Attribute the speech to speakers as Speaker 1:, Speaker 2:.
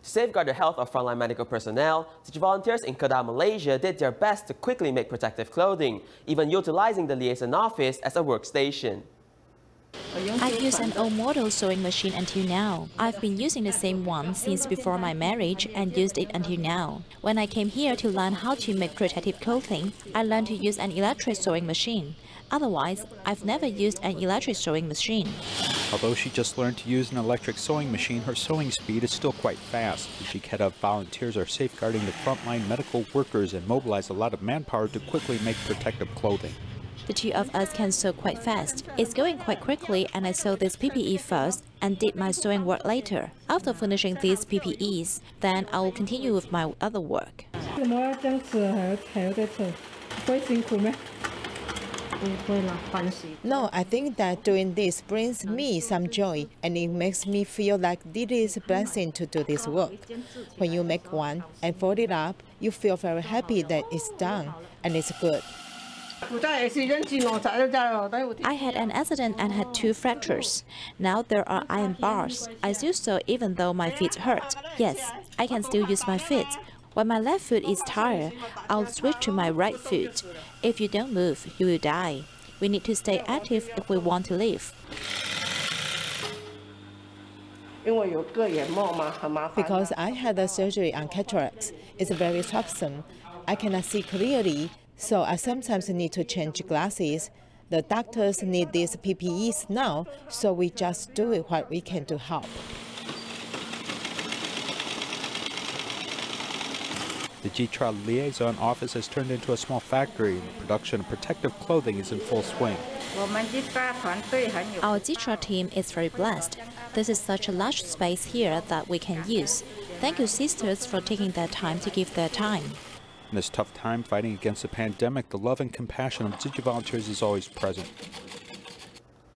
Speaker 1: To safeguard the health of frontline medical personnel, Tzu Chi volunteers in Kedah, Malaysia did their best to quickly make protective clothing, even utilizing the liaison office as a workstation.
Speaker 2: I've used an old model sewing machine until now. I've been using the same one since before my marriage and used it until now. When I came here to learn how to make protective clothing, I learned to use an electric sewing machine. Otherwise, I've never used an electric sewing machine.
Speaker 3: Although she just learned to use an electric sewing machine, her sewing speed is still quite fast. The Kedah volunteers are safeguarding the frontline medical workers and mobilize a lot of manpower to quickly make protective clothing.
Speaker 2: The two of us can sew quite fast. It's going quite quickly, and I sewed this PPE first and did my sewing work later. After finishing these PPEs, then I will continue with my other work.
Speaker 4: No, I think that doing this brings me some joy, and it makes me feel like it is a blessing to do this work. When you make one and fold it up, you feel very happy that it's done, and it's good.
Speaker 2: I had an accident and had 2 fractures. Now there are iron bars. I still sew even though my feet hurt. Yes, I can still use my feet. When my left foot is tired, I'll switch to my right foot. If you don't move, you will die. We need to stay active if we want to live.
Speaker 4: Because I had a surgery on cataracts, it's very troublesome. I cannot see clearly, so I sometimes need to change glasses. The doctors need these PPEs now, so we just do what we can to help.
Speaker 3: The Tzu Chi liaison office has turned into a small factory, and the production of protective clothing is in full swing.
Speaker 2: Our Tzu Chi team is very blessed. This is such a large space here that we can use. Thank you, sisters, for taking their time to give their time.
Speaker 3: In this tough time fighting against the pandemic, the love and compassion of Tzu Chi volunteers is always present.